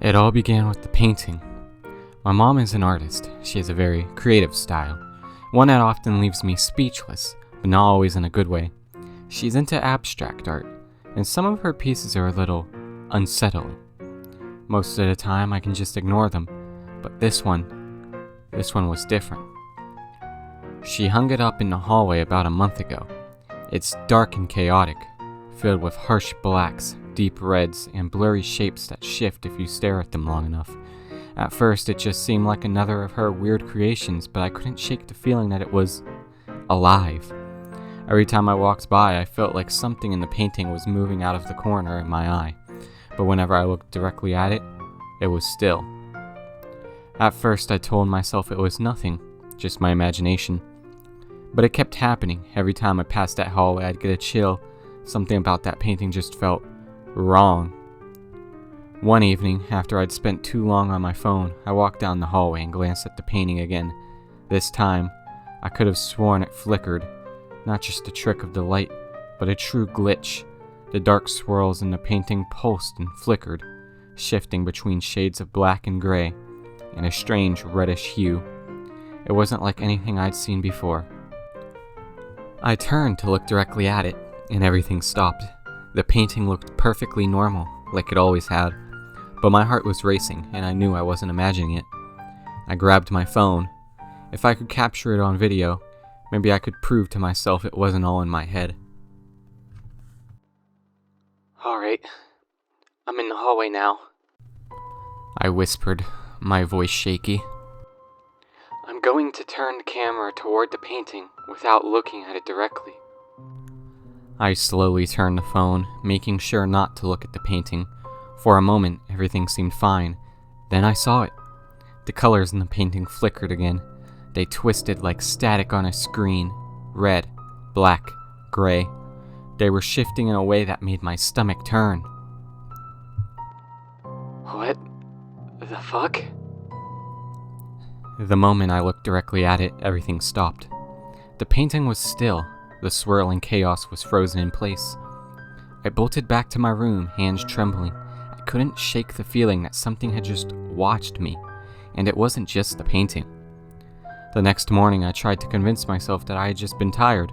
It all began with the painting. My mom is an artist. She has a very creative style, one that often leaves me speechless, but not always in a good way. She's into abstract art, and some of her pieces are a little unsettling. Most of the time I can just ignore them, but this one was different. She hung it up in the hallway about a month ago. It's dark and chaotic, filled with harsh blacks, deep reds, and blurry shapes that shift if you stare at them long enough. At first, it just seemed like another of her weird creations, but I couldn't shake the feeling that it was alive. Every time I walked by, I felt like something in the painting was moving out of the corner in my eye, but whenever I looked directly at it, it was still. At first, I told myself it was nothing, just my imagination. But it kept happening. Every time I passed that hallway, I'd get a chill. Something about that painting just felt wrong. One evening, after I'd spent too long on my phone, I walked down the hallway and glanced at the painting again. This time, I could have sworn it flickered. Not just a trick of the light, but a true glitch. The dark swirls in the painting pulsed and flickered, shifting between shades of black and gray, and a strange reddish hue. It wasn't like anything I'd seen before. I turned to look directly at it, and everything stopped. The painting looked perfectly normal, like it always had, but my heart was racing, and I knew I wasn't imagining it. I grabbed my phone. If I could capture it on video, maybe I could prove to myself it wasn't all in my head. Alright, I'm in the hallway now. I whispered, my voice shaky. I'm going to turn the camera toward the painting without looking at it directly. I slowly turned the phone, making sure not to look at the painting. For a moment, everything seemed fine. Then I saw it. The colors in the painting flickered again. They twisted like static on a screen. Red, black, gray. They were shifting in a way that made my stomach turn. What the fuck? The moment I looked directly at it, everything stopped. The painting was still. The swirling chaos was frozen in place. I bolted back to my room, hands trembling. I couldn't shake the feeling that something had just watched me, and it wasn't just the painting. The next morning, I tried to convince myself that I had just been tired,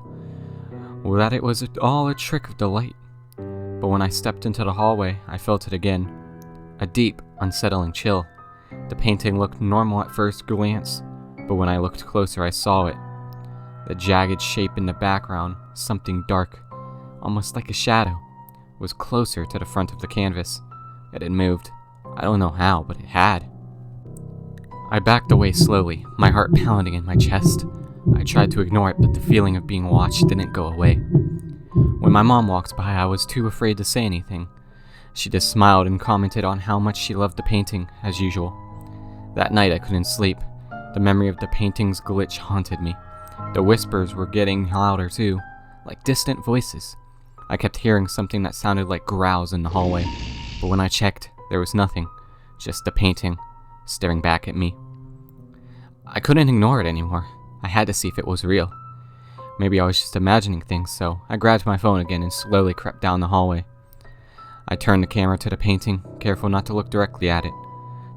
or that it was all a trick of the light. But when I stepped into the hallway, I felt it again. A deep, unsettling chill. The painting looked normal at first glance, but when I looked closer, I saw it. The jagged shape in the background, something dark, almost like a shadow, was closer to the front of the canvas. It had moved. I don't know how, but it had. I backed away slowly, my heart pounding in my chest. I tried to ignore it, but the feeling of being watched didn't go away. When my mom walked by, I was too afraid to say anything. She just smiled and commented on how much she loved the painting, as usual. That night I couldn't sleep. The memory of the painting's glitch haunted me. The whispers were getting louder too, like distant voices. I kept hearing something that sounded like growls in the hallway, but when I checked, there was nothing, just the painting, staring back at me. I couldn't ignore it anymore. I had to see if it was real. Maybe I was just imagining things, so I grabbed my phone again and slowly crept down the hallway. I turned the camera to the painting, careful not to look directly at it.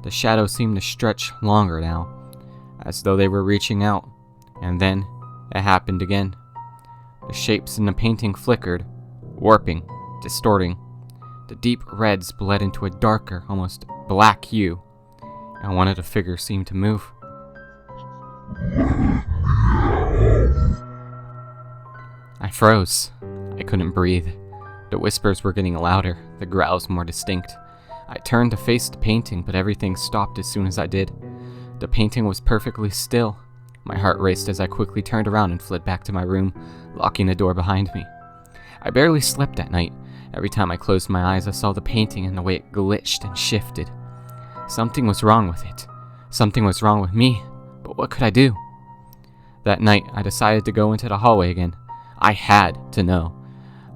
The shadows seemed to stretch longer now, as though they were reaching out, and then it happened again. The shapes in the painting flickered, warping, distorting. The deep reds bled into a darker, almost black hue, and one of the figures seemed to move. I froze. I couldn't breathe. The whispers were getting louder, the growls more distinct. I turned to face the painting, but everything stopped as soon as I did. The painting was perfectly still. My heart raced as I quickly turned around and fled back to my room, locking the door behind me. I barely slept that night. Every time I closed my eyes, I saw the painting and the way it glitched and shifted. Something was wrong with it. Something was wrong with me, but what could I do? That night, I decided to go into the hallway again. I had to know.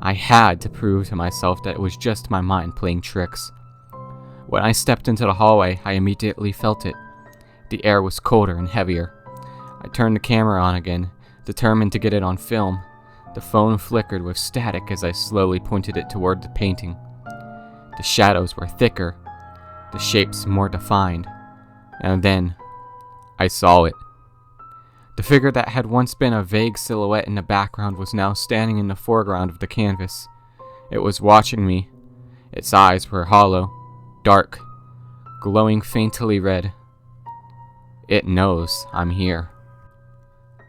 I had to prove to myself that it was just my mind playing tricks. When I stepped into the hallway, I immediately felt it. The air was colder and heavier. I turned the camera on again, determined to get it on film. The phone flickered with static as I slowly pointed it toward the painting. The shadows were thicker, the shapes more defined. And then I saw it. The figure that had once been a vague silhouette in the background was now standing in the foreground of the canvas. It was watching me. Its eyes were hollow, dark, glowing faintly red. It knows I'm here.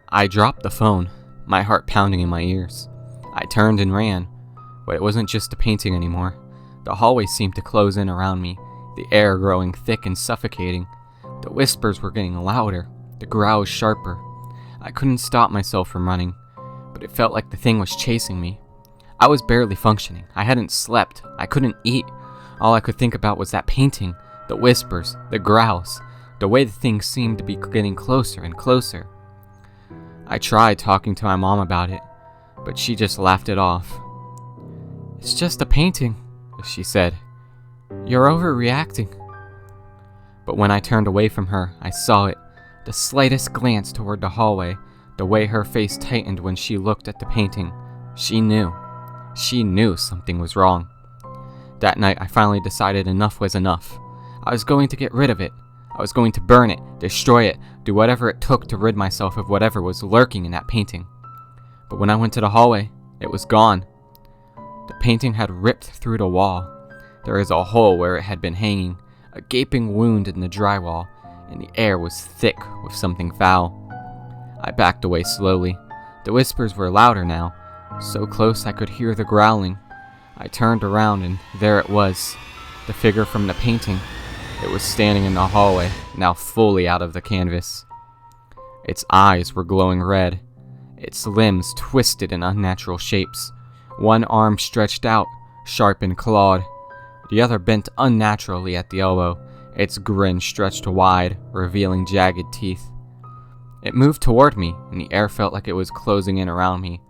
I dropped the phone, my heart pounding in my ears. I turned and ran, but it wasn't just a painting anymore. The hallway seemed to close in around me, the air growing thick and suffocating. The whispers were getting louder, the growls sharper. I couldn't stop myself from running, but it felt like the thing was chasing me. I was barely functioning. I hadn't slept. I couldn't eat. All I could think about was that painting, the whispers, the growls, the way the thing seemed to be getting closer and closer. I tried talking to my mom about it, but she just laughed it off. "It's just a painting," she said. "You're overreacting." But when I turned away from her, I saw it. The slightest glance toward the hallway, the way her face tightened when she looked at the painting. She knew. She knew something was wrong. That night, I finally decided enough was enough. I was going to get rid of it. I was going to burn it, destroy it, do whatever it took to rid myself of whatever was lurking in that painting. But when I went to the hallway, it was gone. The painting had ripped through the wall. There is a hole where it had been hanging, a gaping wound in the drywall, and the air was thick with something foul. I backed away slowly. The whispers were louder now, so close I could hear the growling. I turned around and there it was, the figure from the painting. It was standing in the hallway, now fully out of the canvas. Its eyes were glowing red, its limbs twisted in unnatural shapes. One arm stretched out, sharp and clawed, the other bent unnaturally at the elbow. Its grin stretched wide, revealing jagged teeth. It moved toward me, and the air felt like it was closing in around me.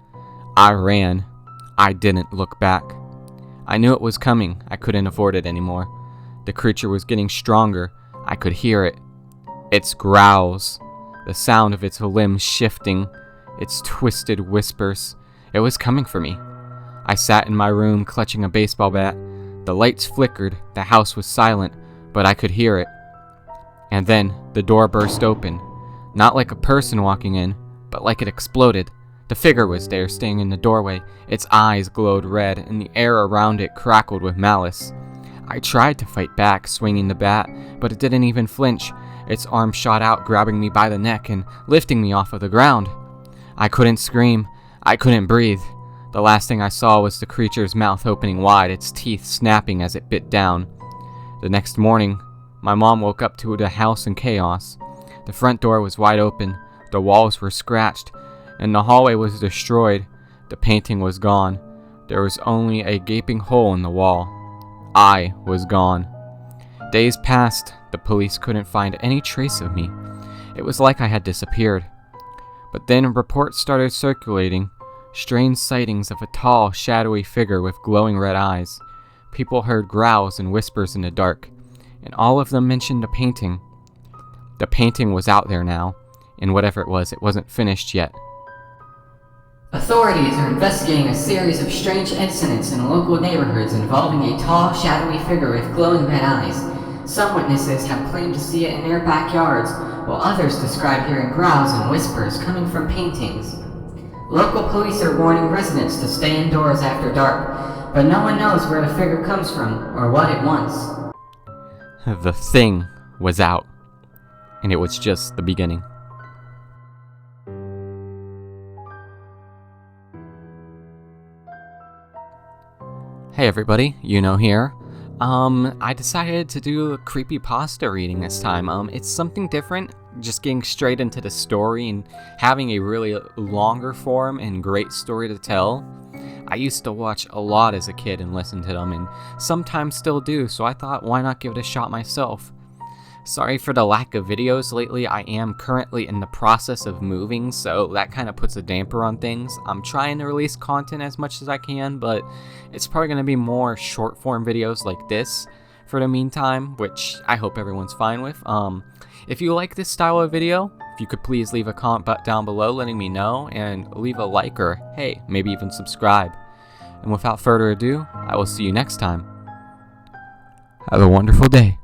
I ran. I didn't look back. I knew it was coming. I couldn't avoid it anymore. The creature was getting stronger. I could hear it. Its growls, the sound of its limbs shifting, its twisted whispers. It was coming for me. I sat in my room, clutching a baseball bat. The lights flickered. The house was silent, but I could hear it. And then the door burst open. Not like a person walking in, but like it exploded. The figure was there, staying in the doorway. Its eyes glowed red, and the air around it crackled with malice. I tried to fight back, swinging the bat, but it didn't even flinch. Its arm shot out, grabbing me by the neck and lifting me off of the ground. I couldn't scream. I couldn't breathe. The last thing I saw was the creature's mouth opening wide, its teeth snapping as it bit down. The next morning, my mom woke up to the house in chaos. The front door was wide open, the walls were scratched, and the hallway was destroyed. The painting was gone. There was only a gaping hole in the wall. I was gone. Days passed. The police couldn't find any trace of me. It was like I had disappeared. But then reports started circulating, strange sightings of a tall, shadowy figure with glowing red eyes. People heard growls and whispers in the dark, and all of them mentioned a painting. The painting was out there now, and whatever it wasn't finished yet. Authorities are investigating a series of strange incidents in local neighborhoods involving a tall, shadowy figure with glowing red eyes. Some witnesses have claimed to see it in their backyards, while others describe hearing growls and whispers coming from paintings. Local police are warning residents to stay indoors after dark, but no one knows where the figure comes from or what it wants. The thing was out, and it was just the beginning. Hey everybody, here. I decided to do a CreepyPasta reading this time. It's something different, just getting straight into the story and having a really longer form and great story to tell. I used to watch a lot as a kid and listen to them, and sometimes still do, so I thought, why not give it a shot myself? Sorry for the lack of videos lately. I am currently in the process of moving, so that kind of puts a damper on things. I'm trying to release content as much as I can, but it's probably going to be more short form videos like this for the meantime, which I hope everyone's fine with. If you like this style of video, if you could please leave a comment down below letting me know, and leave a like, or hey, maybe even subscribe. And without further ado, I will see you next time. Have a wonderful day.